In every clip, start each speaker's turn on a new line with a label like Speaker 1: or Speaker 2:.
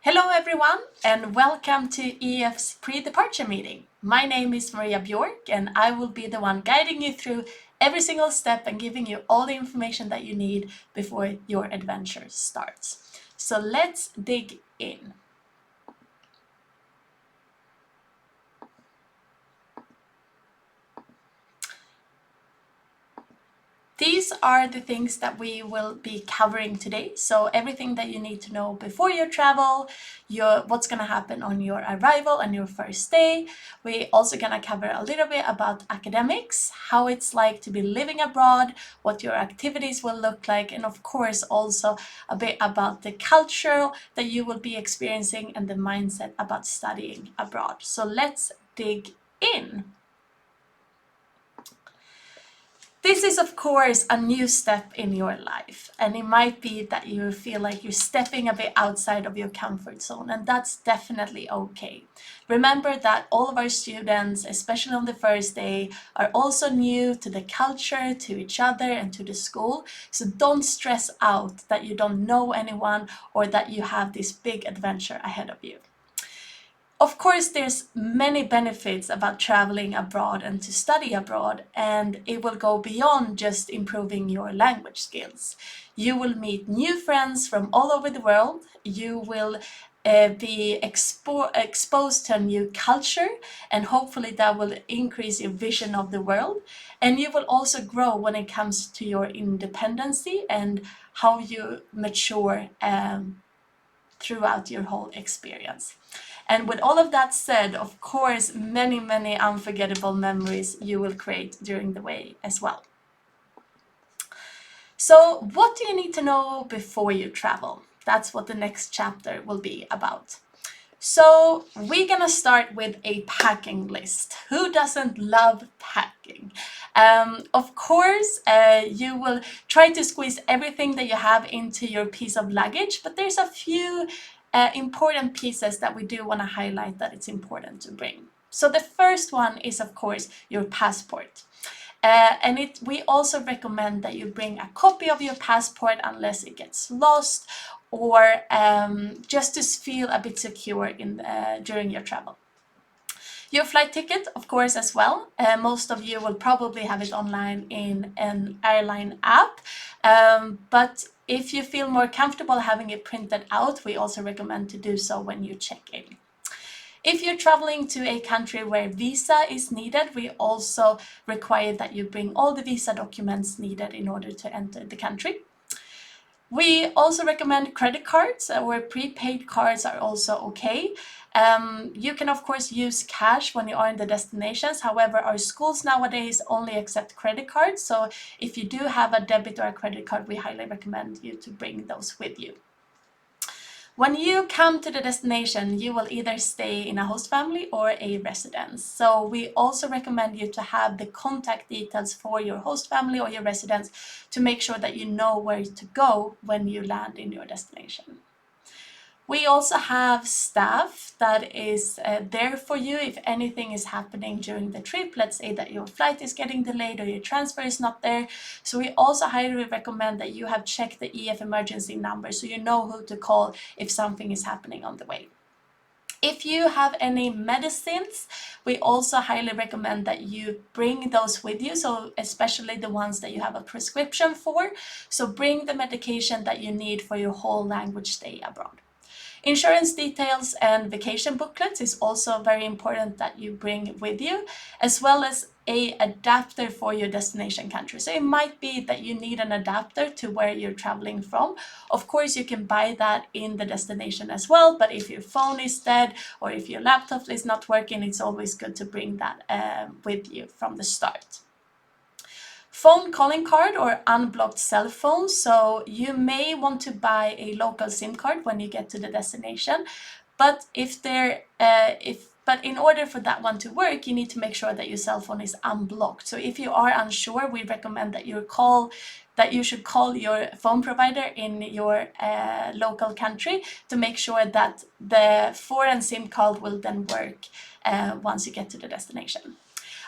Speaker 1: Hello everyone and welcome to EF's pre-departure meeting. My name is Maria Bjork and I will be the one guiding you through every single step and giving you all the information that you need before your adventure starts. So let's dig in. These are the things that we will be covering today. So everything that you need to know before your travel, what's going to happen on your arrival and your first day. We're also going to cover a little bit about academics, how it's like to be living abroad, what your activities will look like, and of course also a bit about the culture that you will be experiencing and the mindset about studying abroad. So let's dig in. This is, of course, a new step in your life, and it might be that you feel like you're stepping a bit outside of your comfort zone, and that's definitely okay. Remember that all of our students, especially on the first day, are also new to the culture, to each other, and to the school, so don't stress out that you don't know anyone or that you have this big adventure ahead of you. Of course, there's many benefits about traveling abroad and to study abroad, and it will go beyond just improving your language skills. You will meet new friends from all over the world. You will be exposed to a new culture, and hopefully that will increase your vision of the world. And you will also grow when it comes to your independency and how you mature throughout your whole experience. And with all of that said, of course, many unforgettable memories you will create during the way as well. So what do you need to know before you travel? That's what the next chapter will be about. So we're gonna start with a packing list. Who doesn't love packing? Of course, you will try to squeeze everything that you have into your piece of luggage, but there's a few important pieces that we do want to highlight that it's important to bring. So the first one is, of course, your passport. We also recommend that you bring a copy of your passport unless it gets lost, or just to feel a bit secure during your travel. Your flight ticket, of course, as well. Most of you will probably have it online in an airline app, but if you feel more comfortable having it printed out, we also recommend to do so when you check in. If you're traveling to a country where visa is needed, we also require that you bring all the visa documents needed in order to enter the country. We also recommend credit cards, or prepaid cards are also okay. You can of course use cash when you are in the destinations. However, our schools nowadays only accept credit cards. So if you do have a debit or a credit card, we highly recommend you to bring those with you. When you come to the destination, you will either stay in a host family or a residence. So we also recommend you to have the contact details for your host family or your residence to make sure that you know where to go when you land in your destination. We also have staff that is there for you if anything is happening during the trip. Let's say that your flight is getting delayed or your transfer is not there. So we also highly recommend that you have checked the EF emergency number so you know who to call if something is happening on the way. If you have any medicines, we also highly recommend that you bring those with you, so especially the ones that you have a prescription for. So bring the medication that you need for your whole language stay abroad. Insurance details and vacation booklets is also very important that you bring with you, as well as an adapter for your destination country. So it might be that you need an adapter to where you're traveling from. Of course, you can buy that in the destination as well, but if your phone is dead or if your laptop is not working, it's always good to bring that with you from the start. Phone calling card or unblocked cell phone. So you may want to buy a local SIM card when you get to the destination, but but in order for that one to work, you need to make sure that your cell phone is unblocked. So if you are unsure, we recommend that you should call your phone provider in your local country to make sure that the foreign SIM card will then work once you get to the destination.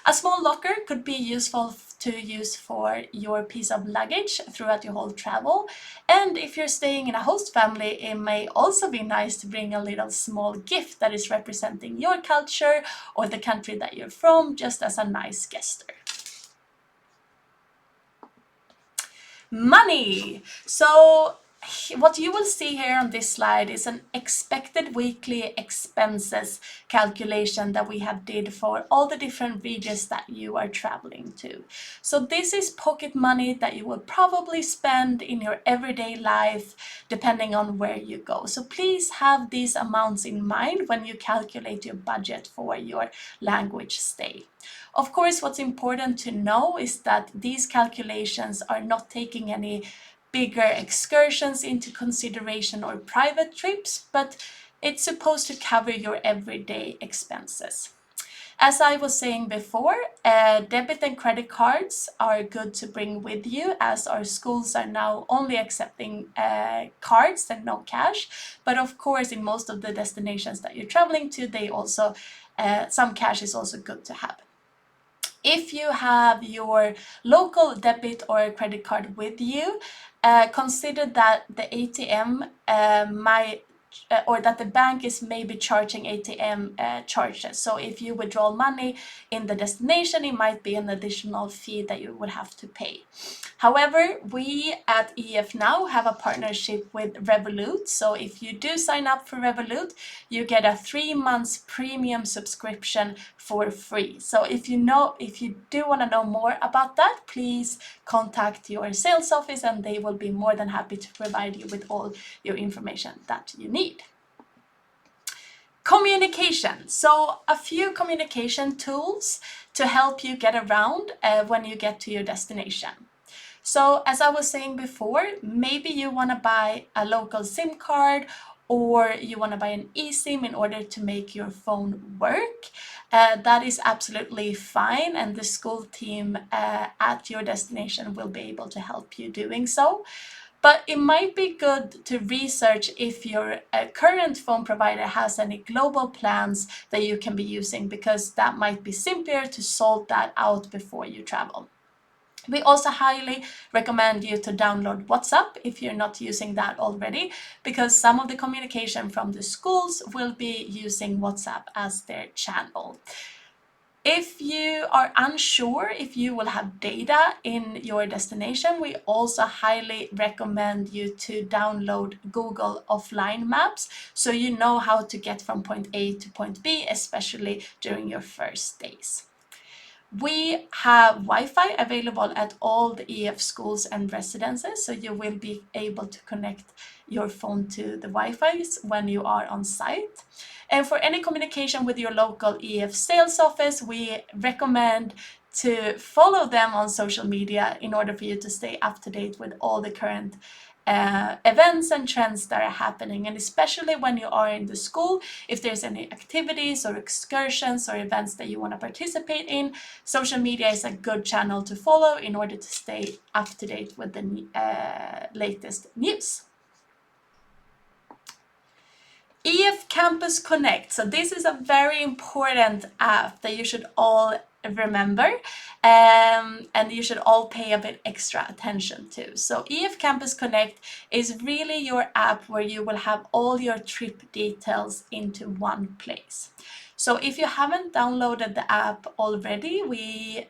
Speaker 1: A small locker could be useful to use for your piece of luggage throughout your whole travel. And if you're staying in a host family, it may also be nice to bring a little small gift that is representing your culture or the country that you're from, just as a nice gesture. Money. So what you will see here on this slide is an expected weekly expenses calculation that we have did for all the different regions that you are traveling to. So this is pocket money that you will probably spend in your everyday life depending on where you go. So please have these amounts in mind when you calculate your budget for your language stay. Of course, what's important to know is that these calculations are not taking any bigger excursions into consideration or private trips, but it's supposed to cover your everyday expenses. As I was saying before, debit and credit cards are good to bring with you, as our schools are now only accepting cards and no cash. But of course, in most of the destinations that you're traveling to, they also some cash is also good to have. If you have your local debit or credit card with you, consider that the ATM or that the bank is maybe charging ATM charges. So if you withdraw money in the destination, it might be an additional fee that you would have to pay. However, we at EF Now have a partnership with Revolut. So if you do sign up for Revolut, you get a 3 months premium subscription for free. So if you do want to know more about that, please contact your sales office and they will be more than happy to provide you with all your information that you need. Communication. So a few communication tools to help you get around when you get to your destination. So as I was saying before, maybe you want to buy a local SIM card or you want to buy an eSIM in order to make your phone work. That is absolutely fine, and the school team at your destination will be able to help you doing so. But it might be good to research if your current phone provider has any global plans that you can be using, because that might be simpler to sort that out before you travel. We also highly recommend you to download WhatsApp if you're not using that already, because some of the communication from the schools will be using WhatsApp as their channel. If you are unsure if you will have data in your destination, we also highly recommend you to download Google Offline Maps so you know how to get from point A to point B, especially during your first days. We have Wi-Fi available at all the EF schools and residences, so you will be able to connect your phone to the Wi-Fi when you are on site. And for any communication with your local EF sales office, we recommend to follow them on social media in order for you to stay up to date with all the current events and trends that are happening. And especially when you are in the school, if there's any activities or excursions or events that you want to participate in, social media is a good channel to follow in order to stay up to date with the latest news. EF Campus Connect. So this is a very important app that you should all remember, and you should all pay a bit extra attention to. So EF Campus Connect is really your app where you will have all your trip details into one place. So if you haven't downloaded the app already, we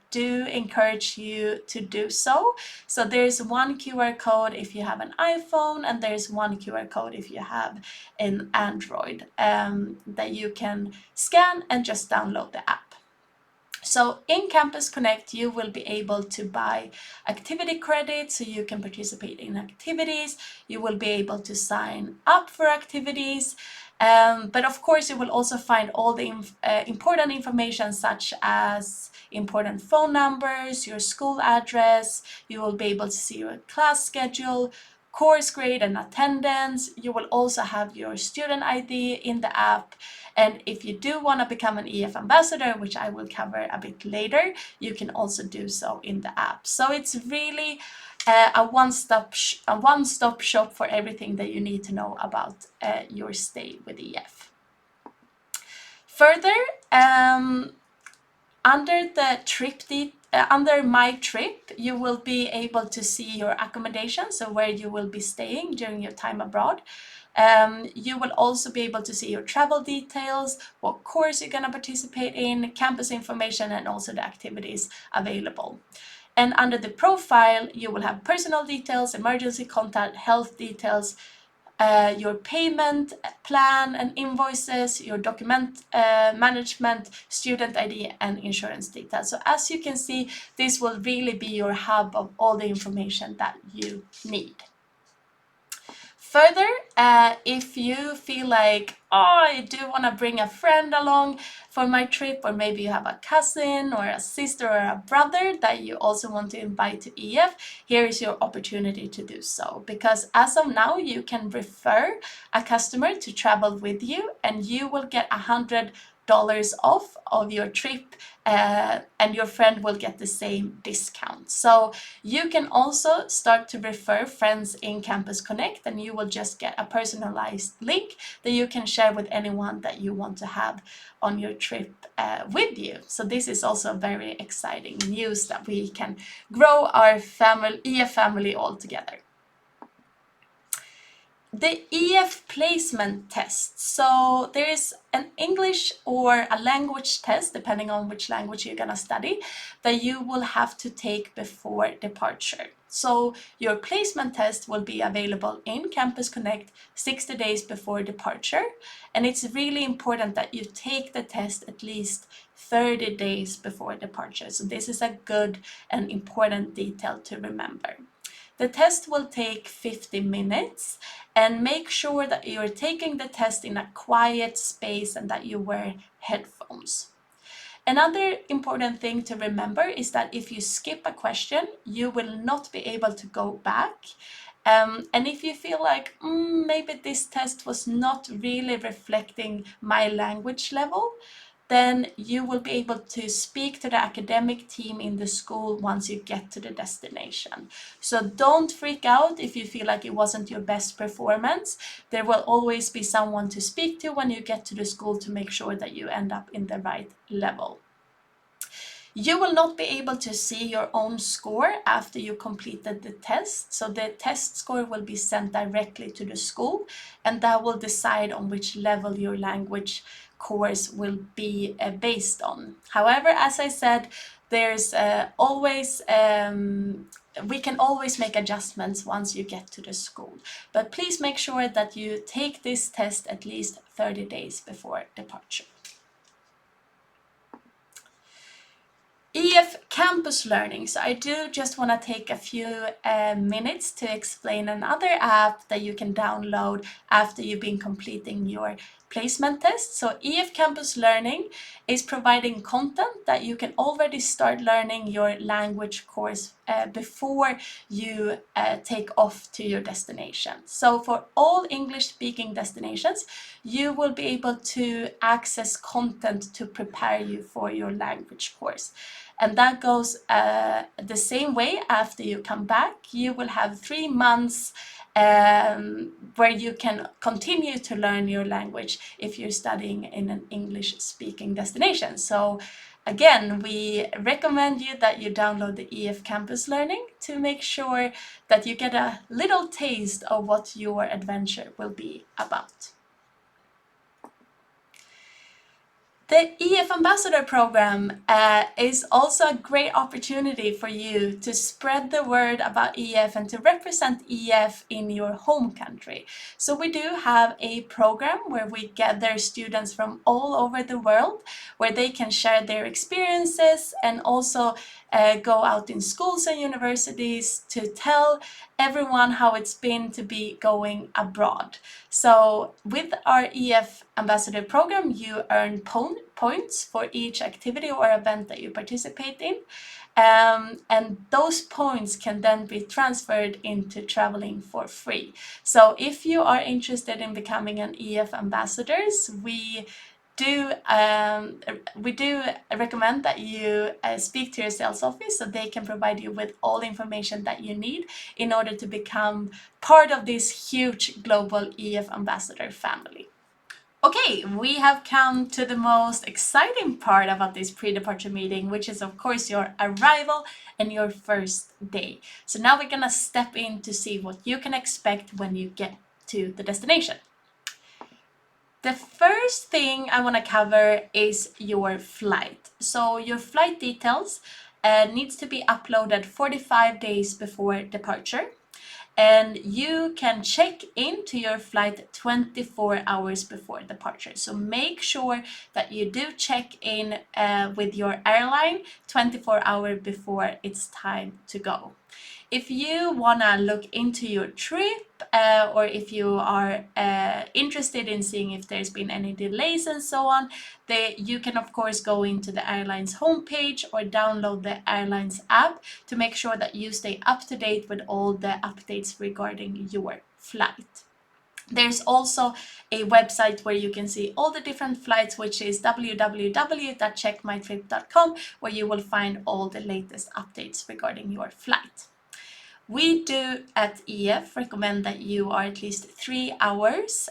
Speaker 1: do encourage you to do so. So there's one QR code if you have an iPhone, and there's one QR code if you have an Android that you can scan and just download the app. So in Campus Connect, you will be able to buy activity credits so you can participate in activities. You will be able to sign up for activities. But of course, you will also find all the important information, such as important phone numbers, your school address. You will be able to see your class schedule, course grade and attendance. You will also have your student ID in the app. And if you do want to become an EF ambassador, which I will cover a bit later, you can also do so in the app. So it's really a one-stop shop for everything that you need to know about your stay with EF. Further, under the under My Trip, you will be able to see your accommodation, so where you will be staying during your time abroad. You will also be able to see your travel details, what course you're going to participate in, campus information, and also the activities available. And under the profile, you will have personal details, emergency contact, health details, your payment plan and invoices, your document management, student ID, and insurance details. So as you can see, this will really be your hub of all the information that you need. Further, if you feel like, oh, I do want to bring a friend along for my trip, or maybe you have a cousin or a sister or a brother that you also want to invite to EF, here is your opportunity to do so. Because as of now, you can refer a customer to travel with you, and you will get $100 off of your trip, and your friend will get the same discount. So you can also start to refer friends in Campus Connect, and you will just get a personalized link that you can share with anyone that you want to have on your trip with you. So this is also very exciting news that we can grow our EF family all together. The EF placement test. So there is an English or a language test, depending on which language you're going to study, that you will have to take before departure. So your placement test will be available in Campus Connect 60 days before departure. And it's really important that you take the test at least 30 days before departure. So this is a good and important detail to remember. The test will take 50 minutes, and make sure that you're taking the test in a quiet space and that you wear headphones. Another important thing to remember is that if you skip a question, you will not be able to go back. And if you feel like maybe this test was not really reflecting my language level, then you will be able to speak to the academic team in the school once you get to the destination. So don't freak out if you feel like it wasn't your best performance. There will always be someone to speak to when you get to the school to make sure that you end up in the right level. You will not be able to see your own score after you completed the test. So the test score will be sent directly to the school, and that will decide on which level your language course will be based on. However, as I said, there's we can always make adjustments once you get to the school. But please make sure that you take this test at least 30 days before departure. EF Campus Learning. So I do just want to take a few minutes to explain another app that you can download after you've been completing your placement test. So EF Campus Learning is providing content that you can already start learning your language course before you take off to your destination. So for all English-speaking destinations, you will be able to access content to prepare you for your language course. And that goes the same way after you come back. You will have 3 months where you can continue to learn your language if you're studying in an English-speaking destination. So again, we recommend you that you download the EF Campus Learning to make sure that you get a little taste of what your adventure will be about. The EF Ambassador Program is also a great opportunity for you to spread the word about EF and to represent EF in your home country. So we do have a program where we gather students from all over the world, where they can share their experiences and also go out in schools and universities to tell everyone how it's been to be going abroad. So with our EF Ambassador Program, you earn points for each activity or event that you participate in. And those points can then be transferred into traveling for free. So if you are interested in becoming an EF ambassadors, we do recommend that you speak to your sales office so they can provide you with all the information that you need in order to become part of this huge global EF ambassador family. Okay, we have come to the most exciting part about this pre-departure meeting, which is of course your arrival and your first day. So now we're gonna step in to see what you can expect when you get to the destination. The first thing I want to cover is your flight. So your flight details needs to be uploaded 45 days before departure. And you can check into your flight 24 hours before departure. So make sure that you do check in with your airline 24 hours before it's time to go. If you want to look into your trip or if you are interested in seeing if there's been any delays and so on, you can of course go into the airline's homepage or download the airline's app to make sure that you stay up to date with all the updates regarding your flight. There's also a website where you can see all the different flights, which is www.checkmytrip.com, where you will find all the latest updates regarding your flight. We do at EF recommend that you are at least 3 hours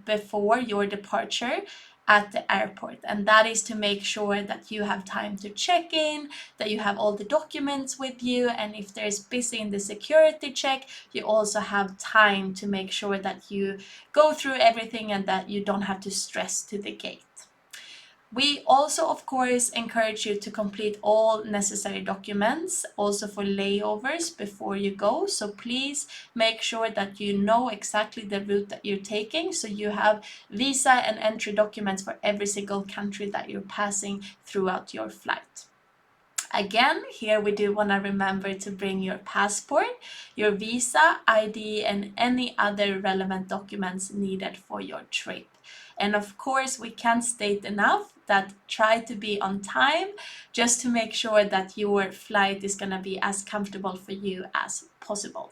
Speaker 1: before your departure at the airport, and that is to make sure that you have time to check in, that you have all the documents with you, and if there's busy in the security check, you also have time to make sure that you go through everything and that you don't have to stress to the gate. We also, of course, encourage you to complete all necessary documents, also for layovers before you go. So please make sure that you know exactly the route that you're taking. So you have visa and entry documents for every single country that you're passing throughout your flight. Again, here we do want to remember to bring your passport, your visa, ID, and any other relevant documents needed for your trip. And of course, we can't state enough that try to be on time just to make sure that your flight is going to be as comfortable for you as possible.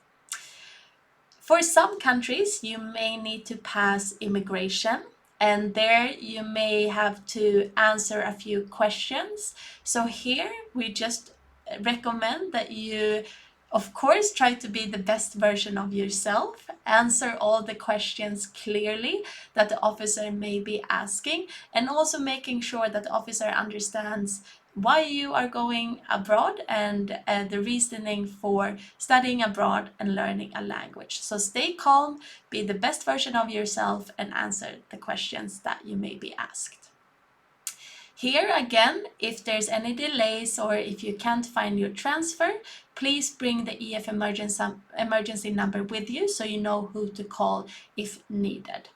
Speaker 1: For some countries, you may need to pass immigration, and there you may have to answer a few questions. So here we just recommend that you, of course, try to be the best version of yourself, answer all the questions clearly that the officer may be asking, and also making sure that the officer understands why you are going abroad and the reasoning for studying abroad and learning a language. So stay calm, be the best version of yourself, and answer the questions that you may be asked. Here again, if there's any delays or if you can't find your transfer, please bring the EF emergency number with you so you know who to call if needed.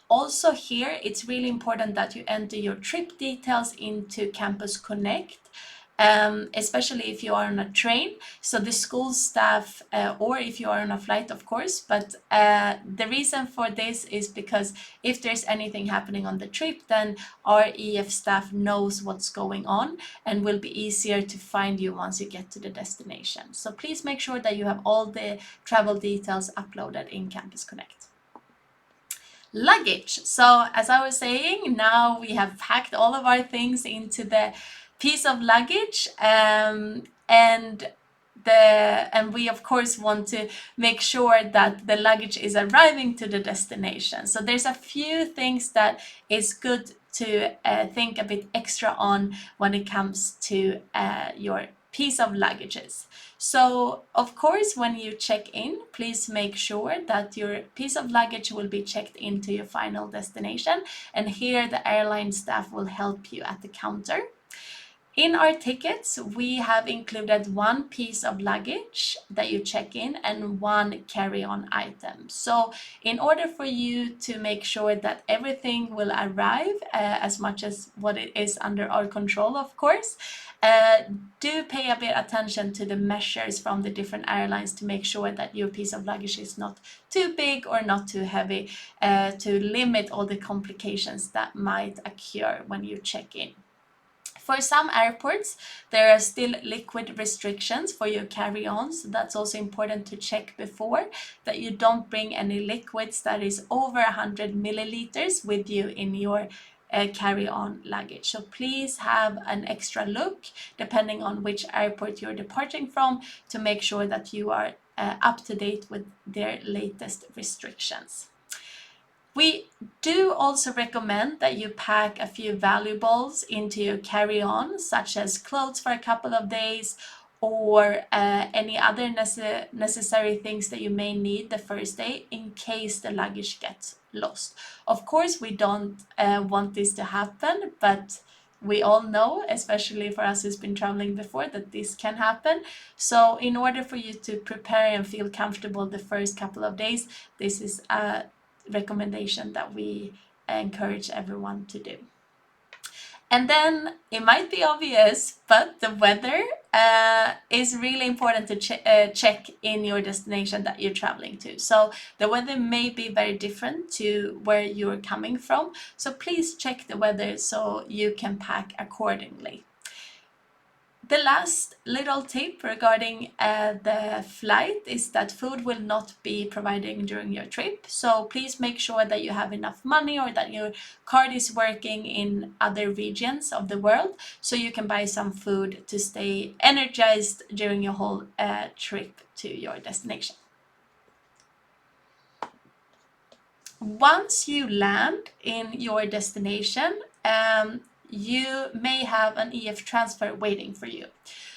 Speaker 1: Also here, it's really important that you enter your trip details into Campus Connect, especially if you are on a train. So the school staff, or if you are on a flight, of course, but the reason for this is because if there's anything happening on the trip, then our EF staff knows what's going on and will be easier to find you once you get to the destination. So please make sure that you have all the travel details uploaded in Campus Connect. Luggage. So as I was saying, now we have packed all of our things into the piece of luggage, and we of course want to make sure that the luggage is arriving to the destination. So there's a few things that is good to think a bit extra on when it comes to your piece of luggages. So of course, when you check in, please make sure that your piece of luggage will be checked into your final destination, and here the airline staff will help you at the counter. In our tickets, we have included one piece of luggage that you check in and one carry-on item. So in order for you to make sure that everything will arrive as much as what it is under our control, of course, do pay a bit attention to the measures from the different airlines to make sure that your piece of luggage is not too big or not too heavy, to limit all the complications that might occur when you check in. For some airports, there are still liquid restrictions for your carry-ons. So that's also important to check before, that you don't bring any liquids that is over 100 milliliters with you in your carry-on luggage. So please have an extra look depending on which airport you're departing from to make sure that you are up to date with their latest restrictions. We do also recommend that you pack a few valuables into your carry-on, such as clothes for a couple of days or any other necessary things that you may need the first day in case the luggage gets lost. Of course, we don't want this to happen, but we all know, especially for us who's been traveling before, that this can happen. So in order for you to prepare and feel comfortable the first couple of days, this is a recommendation that we encourage everyone to do. And then it might be obvious, but the weather is really important to check in your destination that you're traveling to. So the weather may be very different to where you're coming from. So please check the weather so you can pack accordingly. The last little tip regarding the flight is that food will not be provided during your trip. So please make sure that you have enough money or that your card is working in other regions of the world so you can buy some food to stay energized during your whole trip to your destination. Once you land in your destination, you may have an EF transfer waiting for you.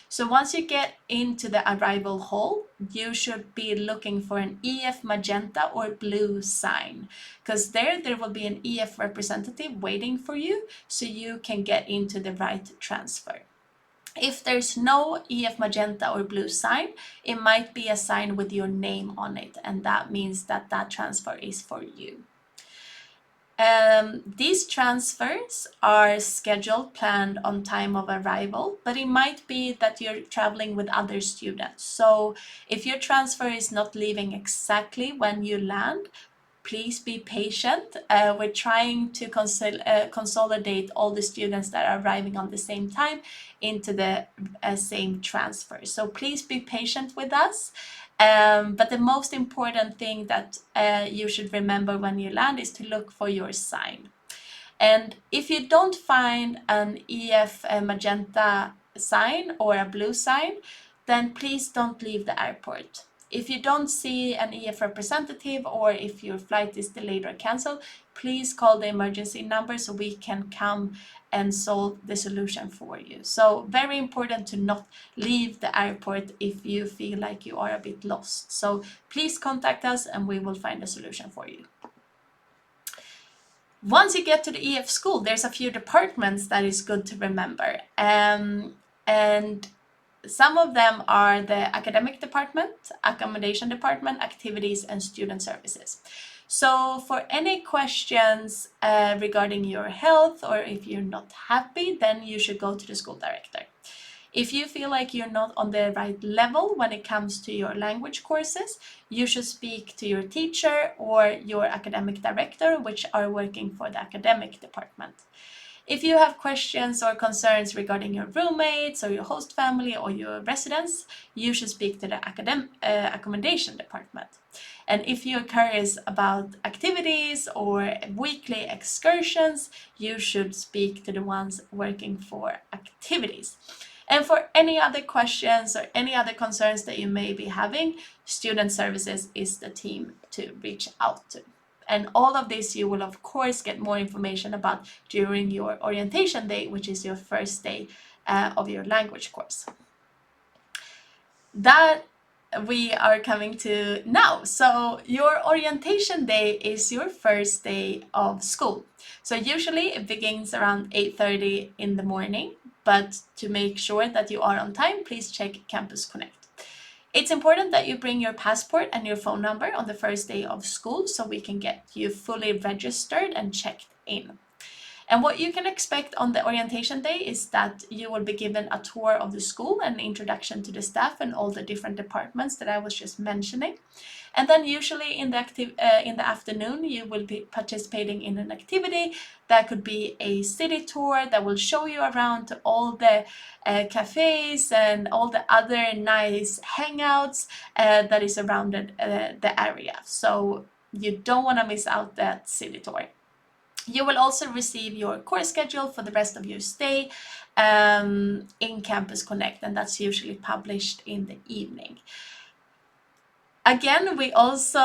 Speaker 1: So once you get into the arrival hall, you should be looking for an EF magenta or blue sign, because there will be an EF representative waiting for you so you can get into the right transfer. If there's no EF magenta or blue sign, it might be a sign with your name on it, and that means that that transfer is for you. These transfers are scheduled, planned on time of arrival, but it might be that you're traveling with other students. So if your transfer is not leaving exactly when you land, please be patient. We're trying to consolidate all the students that are arriving on the same time into the same transfer. So please be patient with us. But the most important thing that you should remember when you land is to look for your sign. And if you don't find an EF magenta sign or a blue sign, then please don't leave the airport. If you don't see an EF representative or if your flight is delayed or cancelled, please call the emergency number so we can come and solve the solution for you. So very important to not leave the airport if you feel like you are a bit lost. So please contact us and we will find a solution for you. Once you get to the EF school, there's a few departments that is good to remember. And some of them are the academic department, accommodation department, activities, and student services. So for any questions regarding your health or if you're not happy, then you should go to the school director. If you feel like you're not on the right level when it comes to your language courses, you should speak to your teacher or your academic director, which are working for the academic department. If you have questions or concerns regarding your roommates or your host family or your residents, you should speak to the accommodation department. And if you're curious about activities or weekly excursions, you should speak to the ones working for activities. And for any other questions or any other concerns that you may be having, Student Services is the team to reach out to. And all of this you will of course get more information about during your orientation day, which is your first day of your language course. That we are coming to now. So your orientation day is your first day of school. So usually it begins around 8:30 in the morning, but to make sure that you are on time, please check Campus Connect. It's important that you bring your passport and your phone number on the first day of school so we can get you fully registered and checked in. And what you can expect on the orientation day is that you will be given a tour of the school and introduction to the staff and all the different departments that I was just mentioning. And then usually in the afternoon, you will be participating in an activity that could be a city tour that will show you around to all the cafes and all the other nice hangouts that is around the area. So you don't want to miss out that city tour. You will also receive your course schedule for the rest of your stay in Campus Connect, and that's usually published in the evening. Again, we also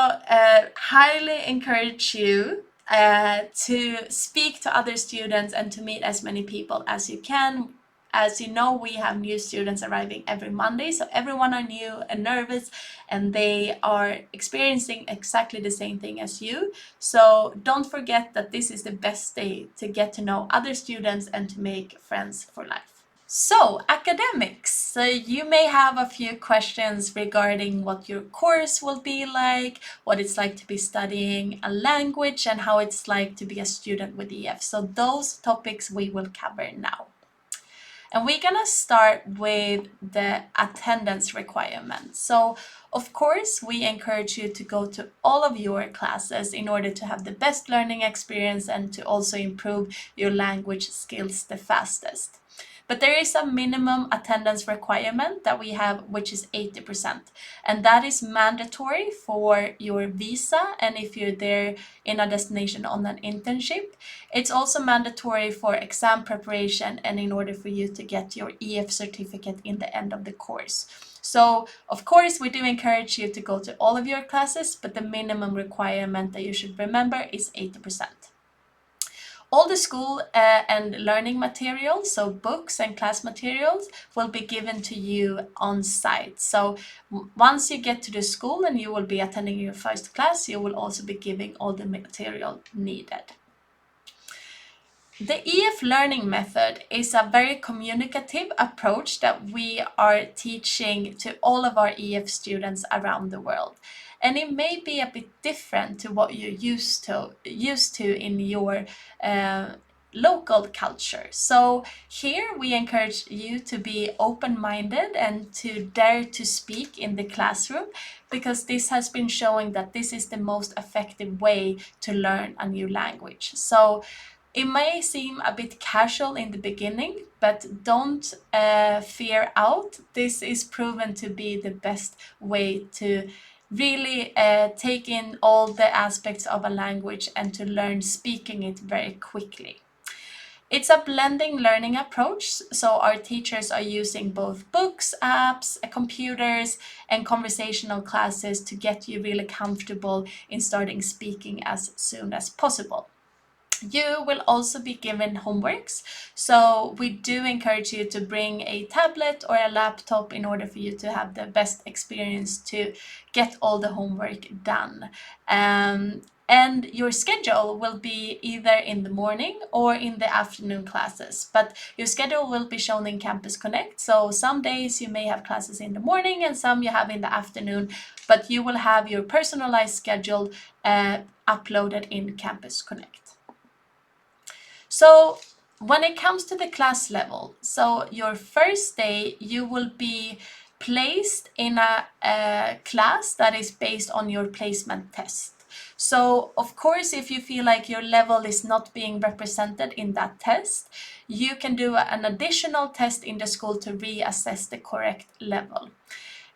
Speaker 1: highly encourage you to speak to other students and to meet as many people as you can. As you know, we have new students arriving every Monday, so everyone are new and nervous, and they are experiencing exactly the same thing as you. So don't forget that this is the best day to get to know other students and to make friends for life. So, academics. So you may have a few questions regarding what your course will be like, what it's like to be studying a language, and how it's like to be a student with EF. So those topics we will cover now. And we're gonna start with the attendance requirements. So, of course, we encourage you to go to all of your classes in order to have the best learning experience and to also improve your language skills the fastest. But there is a minimum attendance requirement that we have, which is 80%. And that is mandatory for your visa and if you're there in a destination on an internship. It's also mandatory for exam preparation and in order for you to get your EF certificate in the end of the course. So, of course, we do encourage you to go to all of your classes, but the minimum requirement that you should remember is 80%. All the school and learning materials, so books and class materials, will be given to you on site. So once you get to the school and you will be attending your first class, you will also be giving all the material needed. The EF learning method is a very communicative approach that we are teaching to all of our EF students around the world. And it may be a bit different to what you're used to in your local culture. So here we encourage you to be open-minded and to dare to speak in the classroom, because this has been showing that this is the most effective way to learn a new language. So it may seem a bit casual in the beginning, but don't fear out. This is proven to be the best way to really take in all the aspects of a language and to learn speaking it very quickly. It's a blending learning approach, so our teachers are using both books, apps, computers, and conversational classes to get you really comfortable in starting speaking as soon as possible. You will also be given homeworks, so we do encourage you to bring a tablet or a laptop in order for you to have the best experience to get all the homework done. And your schedule will be either in the morning or in the afternoon classes, but your schedule will be shown in Campus Connect. So some days you may have classes in the morning and some you have in the afternoon, but you will have your personalized schedule uploaded in Campus Connect. So when it comes to the class level, so your first day you will be placed in a class that is based on your placement test. So of course, if you feel like your level is not being represented in that test, you can do an additional test in the school to reassess the correct level.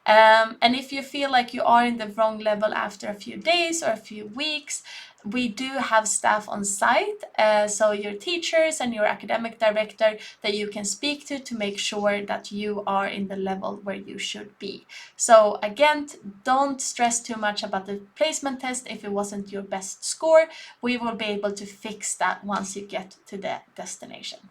Speaker 1: And if you feel like you are in the wrong level after a few days or a few weeks, we do have staff on site, so your teachers and your academic director that you can speak to make sure that you are in the level where you should be. So again, don't stress too much about the placement test if it wasn't your best score. We will be able to fix that once you get to the destination.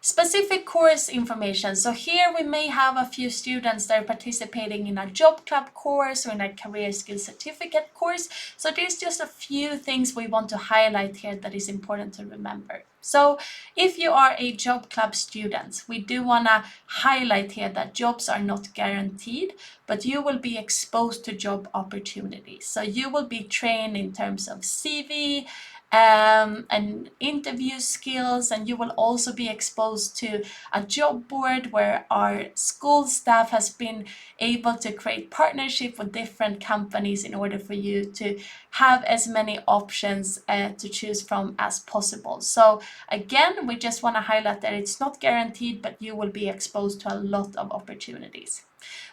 Speaker 1: Specific course information. So here we may have a few students that are participating in a job club course or in a career skills certificate course. So there's just a few things we want to highlight here that is important to remember. So if you are a job club student, we do want to highlight here that jobs are not guaranteed, but you will be exposed to job opportunities. So you will be trained in terms of CV, and interview skills, and you will also be exposed to a job board where our school staff has been able to create partnership with different companies in order for you to have as many options to choose from as possible. So again, we just want to highlight that it's not guaranteed, but you will be exposed to a lot of opportunities.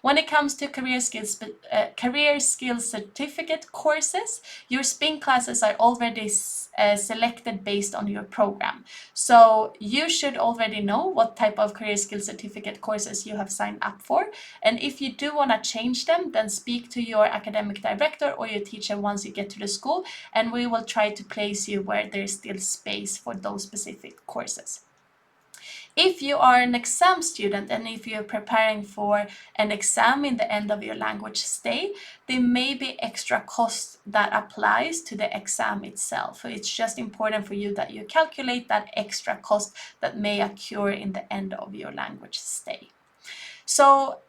Speaker 1: When it comes to career skills certificate courses, your spin classes are already selected based on your program. So you should already know what type of career skills certificate courses you have signed up for. And if you do want to change them, then speak to your academic director or your teacher once you get to the school, and we will try to place you where there's still space for those specific courses. If you are an exam student and if you're preparing for an exam in the end of your language stay, there may be extra cost that applies to the exam itself. So it's just important for you that you calculate that extra cost that may occur in the end of your language stay. So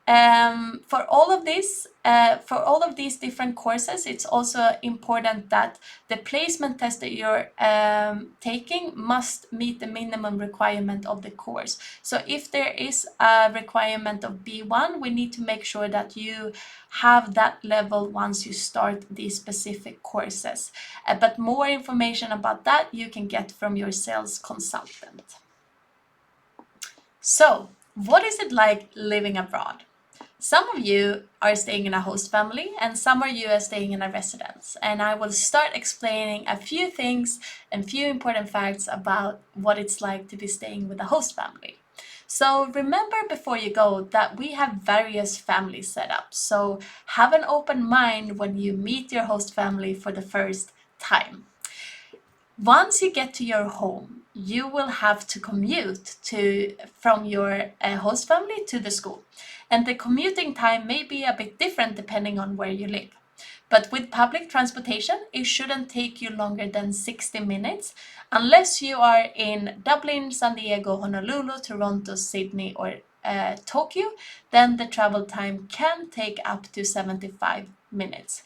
Speaker 1: for all of these different courses, it's also important that the placement test that you're taking must meet the minimum requirement of the course. So if there is a requirement of B1, we need to make sure that you have that level once you start these specific courses. But more information about that you can get from your sales consultant. So, what is it like living abroad? Some of you are staying in a host family and some of you are staying in a residence. And I will start explaining a few things and few important facts about what it's like to be staying with a host family. So remember before you go that we have various family setups. So have an open mind when you meet your host family for the first time. Once you get to your home, you will have to commute from your host family to the school. And the commuting time may be a bit different depending on where you live. But with public transportation, it shouldn't take you longer than 60 minutes, unless you are in Dublin, San Diego, Honolulu, Toronto, Sydney, or Tokyo, then the travel time can take up to 75 minutes.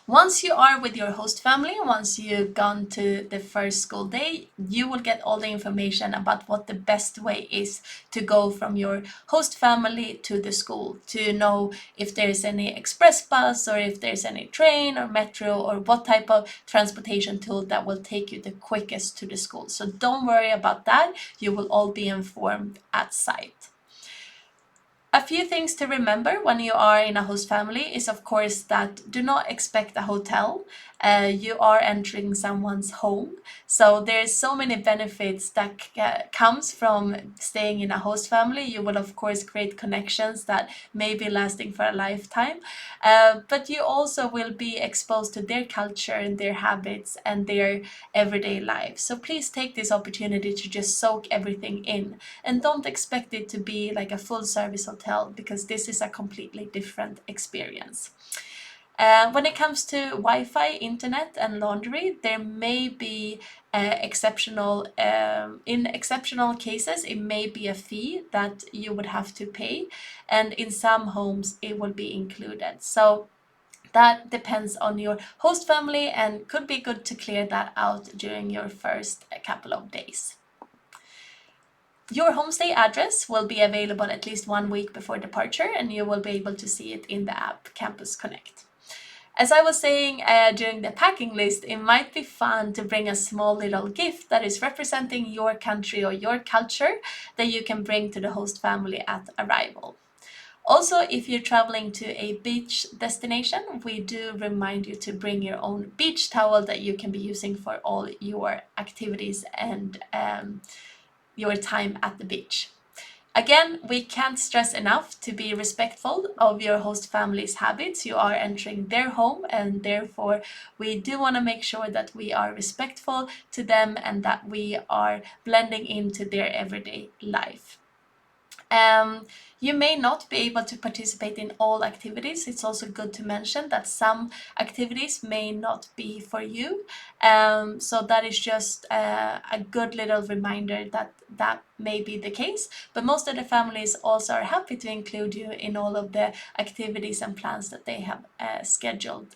Speaker 1: Once you are with your host family, once you've gone to the first school day, you will get all the information about what the best way is to go from your host family to the school, to know if there's any express bus or if there's any train or metro or what type of transportation tool that will take you the quickest to the school. So don't worry about that. You will all be informed at site. A few things to remember when you are in a host family is, of course, that do not expect a hotel. You are entering someone's home. So there's so many benefits that comes from staying in a host family. You will, of course, create connections that may be lasting for a lifetime. But you also will be exposed to their culture and their habits and their everyday life. So please take this opportunity to just soak everything in. And don't expect it to be like a full service hotel, because this is a completely different experience. When it comes to Wi-Fi, internet, and laundry, there may be in exceptional cases, it may be a fee that you would have to pay, and in some homes it will be included. So that depends on your host family and could be good to clear that out during your first couple of days. Your homestay address will be available at least 1 week before departure, and you will be able to see it in the app Campus Connect. As I was saying during the packing list, it might be fun to bring a small little gift that is representing your country or your culture that you can bring to the host family at arrival. Also, if you're traveling to a beach destination, we do remind you to bring your own beach towel that you can be using for all your activities and your time at the beach. Again, we can't stress enough to be respectful of your host family's habits. You are entering their home, and therefore we do want to make sure that we are respectful to them and that we are blending into their everyday life. You may not be able to participate in all activities. It's also good to mention that some activities may not be for you. So that is just a good little reminder that that may be the case. But most of the families also are happy to include you in all of the activities and plans that they have scheduled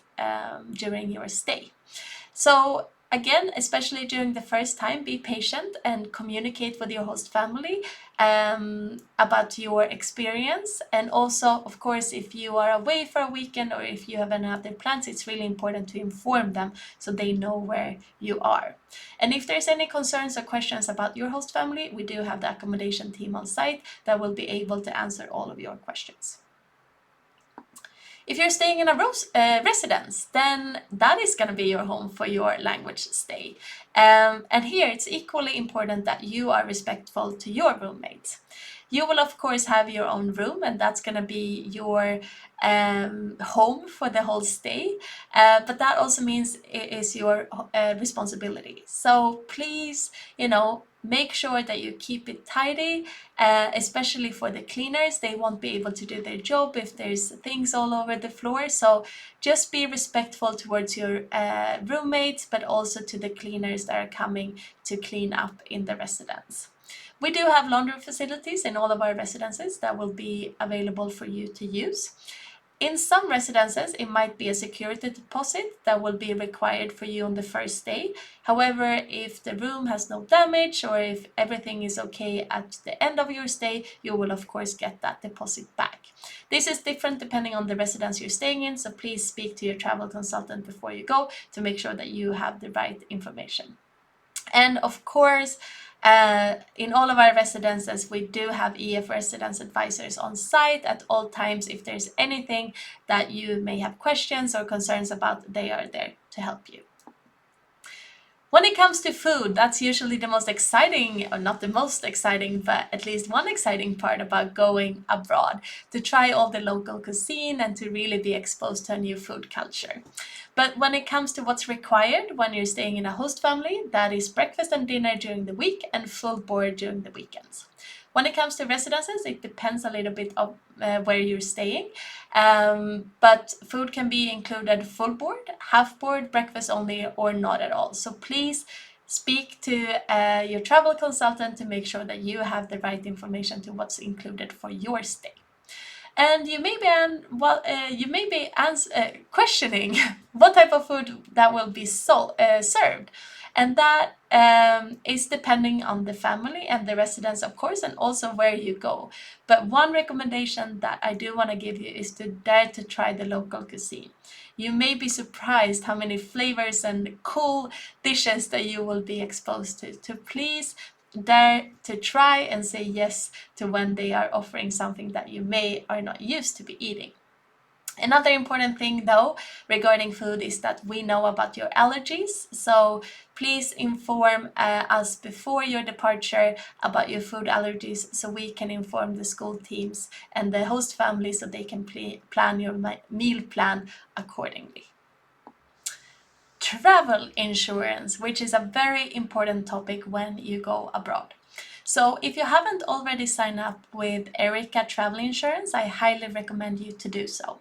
Speaker 1: during your stay. So again, especially during the first time, be patient and communicate with your host family about your experience. And also, of course, if you are away for a weekend or if you have any other plans, it's really important to inform them so they know where you are. And if there's any concerns or questions about your host family, we do have the accommodation team on site that will be able to answer all of your questions. If you're staying in a residence, then that is going to be your home for your language stay. And here it's equally important that you are respectful to your roommates. You will of course have your own room, and that's going to be your home for the whole stay, but that also means it is your responsibility. So please, make sure that you keep it tidy, especially for the cleaners. They won't be able to do their job if there's things all over the floor. So just be respectful towards your roommates, but also to the cleaners that are coming to clean up in the residence. We do have laundry facilities in all of our residences that will be available for you to use. In some residences, it might be a security deposit that will be required for you on the first day. However, if the room has no damage or if everything is okay at the end of your stay, you will of course get that deposit back. This is different depending on the residence you're staying in, so please speak to your travel consultant before you go to make sure that you have the right information. And of course, in all of our residences, we do have EF residence advisors on site at all times. If there's anything that you may have questions or concerns about, they are there to help you. When it comes to food, that's usually the most exciting, or not the most exciting, but at least one exciting part about going abroad, to try all the local cuisine and to really be exposed to a new food culture. But when it comes to what's required when you're staying in a host family, that is breakfast and dinner during the week and full board during the weekends. When it comes to residences, it depends a little bit of where you're staying, but food can be included full board, half board, breakfast only, or not at all. So please speak to your travel consultant to make sure that you have the right information to what's included for your stay. And you may be questioning what type of food that will be served, and that is depending on the family and the residence, of course, and also where you go. But one recommendation that I do want to give you is to dare to try the local cuisine. You may be surprised how many flavors and cool dishes that you will be exposed to. So please dare to try and say yes to when they are offering something that you may are not used to be eating. Another important thing though regarding food is that we know about your allergies, so please inform us before your departure about your food allergies so we can inform the school teams and the host family so they can plan your meal plan accordingly. Travel insurance, which is a very important topic when you go abroad. So if you haven't already signed up with Erica Travel Insurance, I highly recommend you to do so.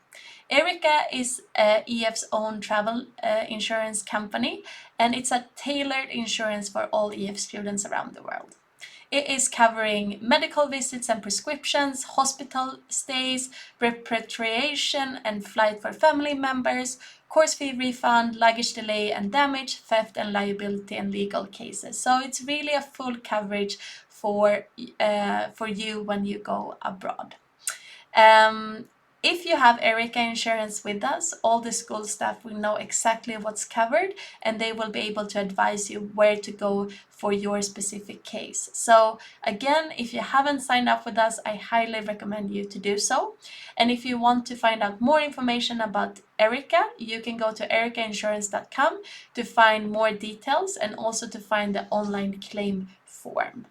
Speaker 1: Erica is EF's own travel insurance company, and it's a tailored insurance for all EF students around the world. It is covering medical visits and prescriptions, hospital stays, repatriation and flight for family members, course fee refund, luggage delay and damage, theft and liability and legal cases. So it's really a full coverage for you when you go abroad. If you have Erica insurance with us, all the school staff will know exactly what's covered and they will be able to advise you where to go for your specific case. So again, if you haven't signed up with us, I highly recommend you to do so. And if you want to find out more information about Erica, you can go to ericainsurance.com to find more details and also to find the online claim form.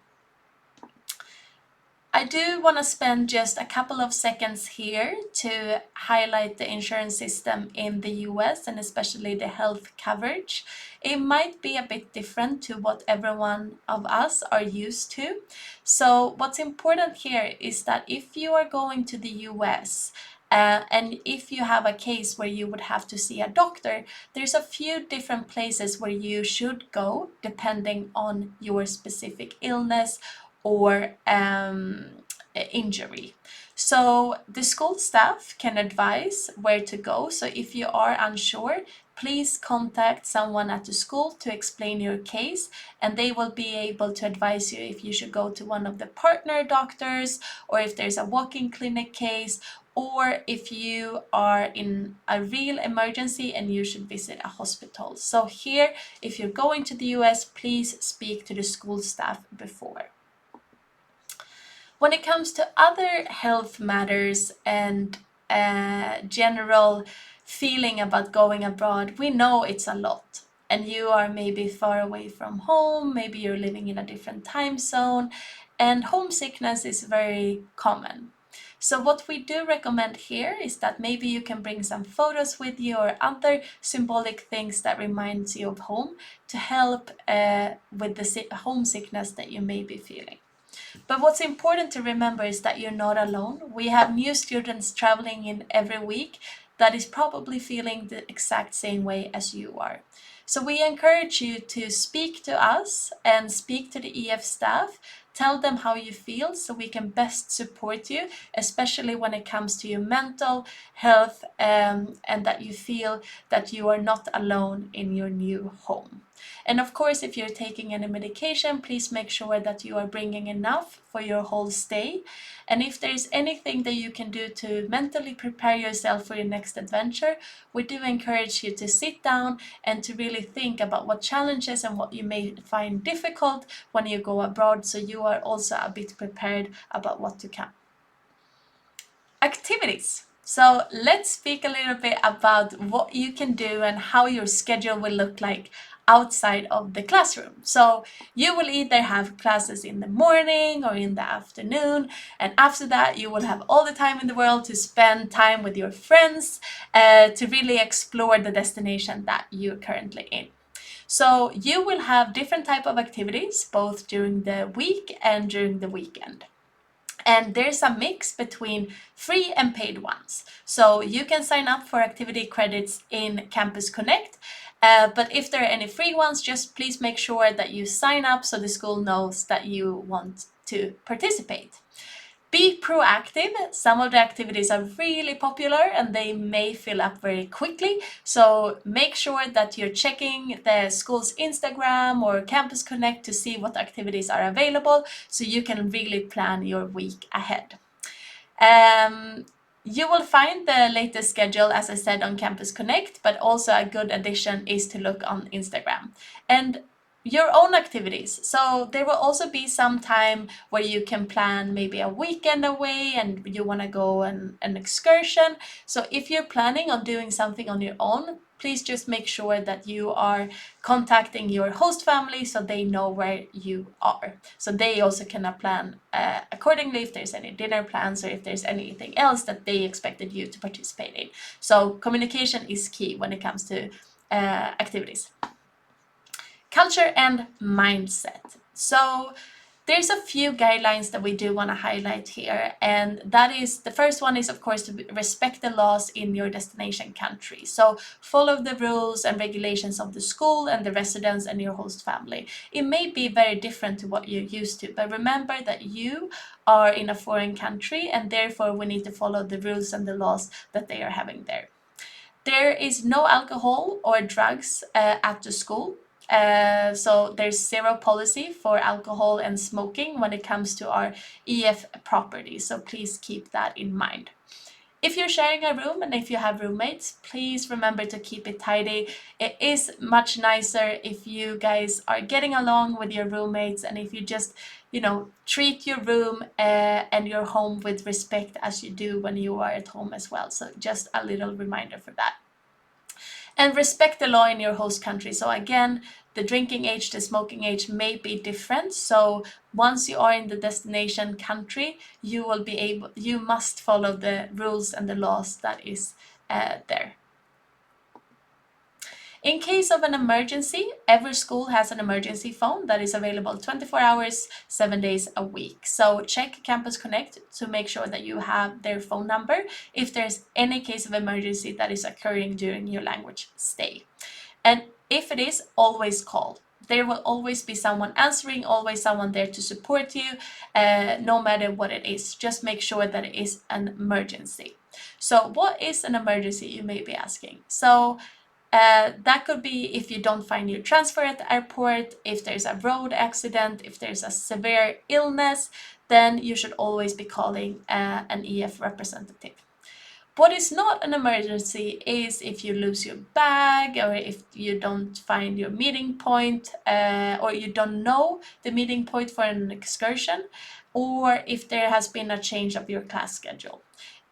Speaker 1: I do want to spend just a couple of seconds here to highlight the insurance system in the US and especially the health coverage. It might be a bit different to what everyone of us are used to. So what's important here is that if you are going to the US, and if you have a case where you would have to see a doctor, there's a few different places where you should go depending on your specific illness or injury. So the school staff can advise where to go. So if you are unsure, please contact someone at the school to explain your case, and they will be able to advise you if you should go to one of the partner doctors or if there's a walk-in clinic case, or if you are in a real emergency and you should visit a hospital. So here, if you're going to the US, please speak to the school staff before. When it comes to other health matters and general feeling about going abroad, we know it's a lot. And you are maybe far away from home, maybe you're living in a different time zone, and homesickness is very common. So what we do recommend here is that maybe you can bring some photos with you or other symbolic things that reminds you of home to help with the homesickness that you may be feeling. But what's important to remember is that you're not alone. We have new students traveling in every week that is probably feeling the exact same way as you are. So we encourage you to speak to us and speak to the EF staff. Tell them how you feel so we can best support you, especially when it comes to your mental health, and that you feel that you are not alone in your new home. And of course, if you're taking any medication, please make sure that you are bringing enough for your whole stay. And if there's anything that you can do to mentally prepare yourself for your next adventure, we do encourage you to sit down and to really think about what challenges and what you may find difficult when you go abroad, so you are also a bit prepared about what to come. Activities. So let's speak a little bit about what you can do and how your schedule will look like outside of the classroom. So you will either have classes in the morning or in the afternoon, and after that you will have all the time in the world to spend time with your friends to really explore the destination that you're currently in. So you will have different type of activities both during the week and during the weekend. And there's a mix between free and paid ones. So you can sign up for activity credits in Campus Connect. But if there are any free ones, just please make sure that you sign up so the school knows that you want to participate. Be proactive. Some of the activities are really popular and they may fill up very quickly. So make sure that you're checking the school's Instagram or Campus Connect to see what activities are available so you can really plan your week ahead. You will find the latest schedule, as I said, on Campus Connect, but also a good addition is to look on Instagram. And your own activities. So there will also be some time where you can plan maybe a weekend away and you want to go on an excursion. So if you're planning on doing something on your own, please just make sure that you are contacting your host family so they know where you are. So they also can plan accordingly if there's any dinner plans or if there's anything else that they expected you to participate in. So communication is key when it comes to activities. Culture and mindset. So there's a few guidelines that we do want to highlight here, and that is, the first one is of course to respect the laws in your destination country. So follow the rules and regulations of the school and the residents and your host family. It may be very different to what you're used to, but remember that you are in a foreign country and therefore we need to follow the rules and the laws that they are having there. There is no alcohol or drugs at the school. So there's zero policy for alcohol and smoking when it comes to our EF property. So please keep that in mind. If you're sharing a room and if you have roommates, please remember to keep it tidy. It is much nicer if you guys are getting along with your roommates and if you just, treat your room and your home with respect as you do when you are at home as well. So just a little reminder for that. And respect the law in your host country. So again, the drinking age, the smoking age may be different. So once you are in the destination country, you must follow the rules and the laws that is there. In case of an emergency, every school has an emergency phone that is available 24 hours, 7 days a week. So check Campus Connect to make sure that you have their phone number if there's any case of emergency that is occurring during your language stay. And if it is, always call. There will always be someone answering, always someone there to support you, no matter what it is. Just make sure that it is an emergency. So what is an emergency, you may be asking? So that could be if you don't find your transfer at the airport, if there's a road accident, if there's a severe illness, then you should always be calling an EF representative. What is not an emergency is if you lose your bag or if you don't find your meeting point or you don't know the meeting point for an excursion or if there has been a change of your class schedule.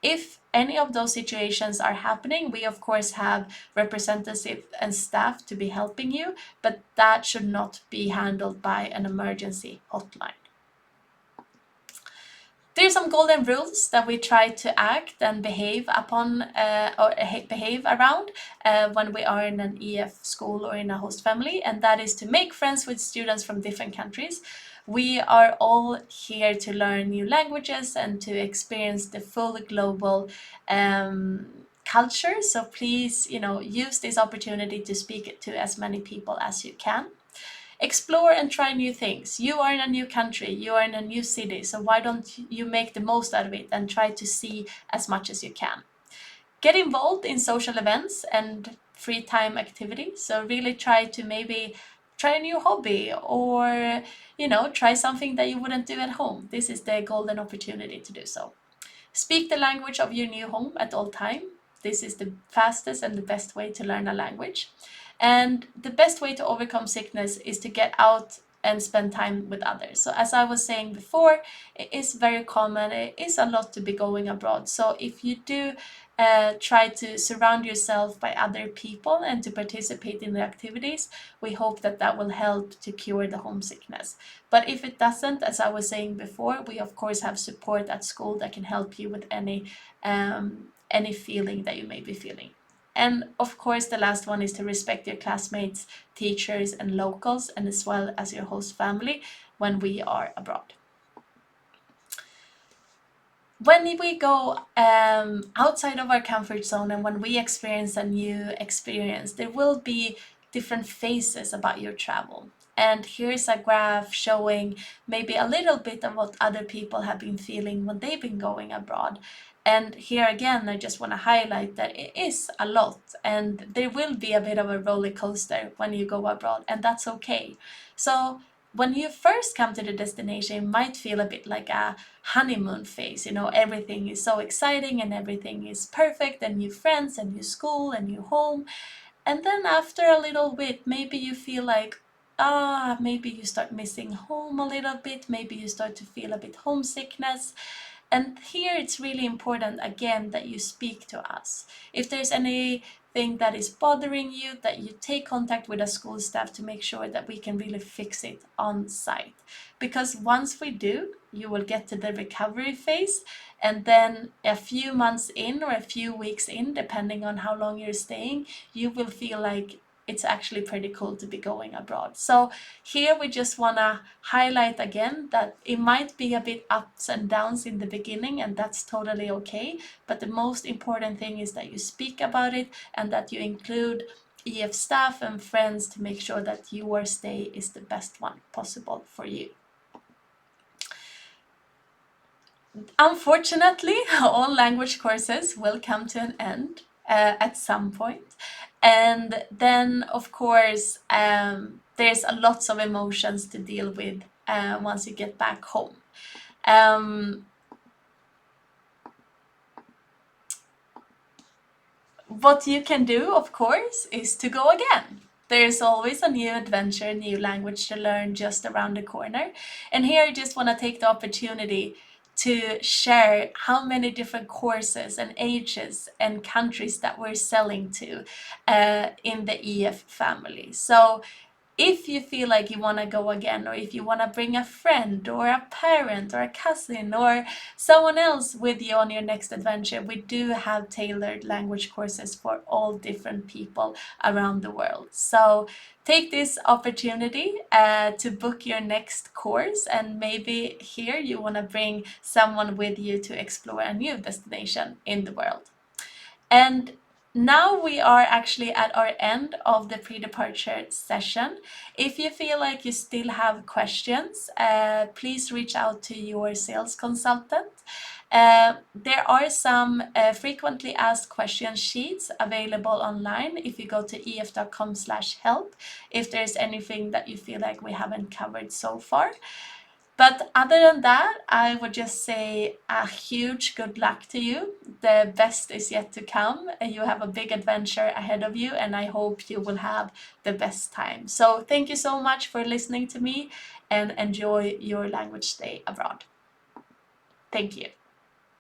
Speaker 1: If any of those situations are happening, we of course have representatives and staff to be helping you, but that should not be handled by an emergency hotline. There's some golden rules that we try to act and behave upon or behave around when we are in an EF school or in a host family, and that is to make friends with students from different countries. We are all here to learn new languages and to experience the full global culture. So please, use this opportunity to speak to as many people as you can. Explore and try new things. You are in a new country, you are in a new city, so why don't you make the most out of it and try to see as much as you can? Get involved in social events and free time activities. So really try to maybe try a new hobby or, try something that you wouldn't do at home. This is the golden opportunity to do so. Speak the language of your new home at all time. This is the fastest and the best way to learn a language. And the best way to overcome sickness is to get out and spend time with others. So as I was saying before, it is very common. It is a lot to be going abroad. So if you do try to surround yourself by other people and to participate in the activities, we hope that that will help to cure the homesickness. But if it doesn't, as I was saying before, we of course have support at school that can help you with any feeling that you may be feeling. And of course, the last one is to respect your classmates, teachers, and locals, and as well as your host family when we are abroad. When we go outside of our comfort zone and when we experience a new experience, there will be different phases about your travel. And here's a graph showing maybe a little bit of what other people have been feeling when they've been going abroad. And here again, I just want to highlight that it is a lot, and there will be a bit of a roller coaster when you go abroad, and that's okay. So when you first come to the destination, it might feel a bit like a honeymoon phase. Everything is so exciting and everything is perfect, and new friends and new school and new home. And then after a little bit, maybe you feel like, maybe you start missing home a little bit, maybe you start to feel a bit homesickness. And here it's really important, again, that you speak to us. If there's anything that is bothering you, that you take contact with a school staff to make sure that we can really fix it on site. Because once we do, you will get to the recovery phase, and then a few months in or a few weeks in, depending on how long you're staying, you will feel like it's actually pretty cool to be going abroad. So here we just want to highlight again that it might be a bit ups and downs in the beginning, and that's totally okay. But the most important thing is that you speak about it and that you include EF staff and friends to make sure that your stay is the best one possible for you. Unfortunately, all language courses will come to an end at some point. And then, of course, there's a lots of emotions to deal with once you get back home. What you can do, of course, is to go again. There's always a new adventure, new language to learn just around the corner. And here I just want to take the opportunity to share how many different courses and ages and countries that we're selling to in the EF family. So if you feel like you want to go again, or if you want to bring a friend or a parent or a cousin or someone else with you on your next adventure, we do have tailored language courses for all different people around the world. So take this opportunity to book your next course, and maybe here you want to bring someone with you to explore a new destination in the world. And now we are actually at our end of the pre-departure session. If you feel like you still have questions, please reach out to your sales consultant. There are some frequently asked question sheets available online if you go to ef.com/help, if there's anything that you feel like we haven't covered so far. But other than that, I would just say a huge good luck to you. The best is yet to come, and you have a big adventure ahead of you, and I hope you will have the best time. So thank you so much for listening to me, and enjoy your language stay abroad. Thank you.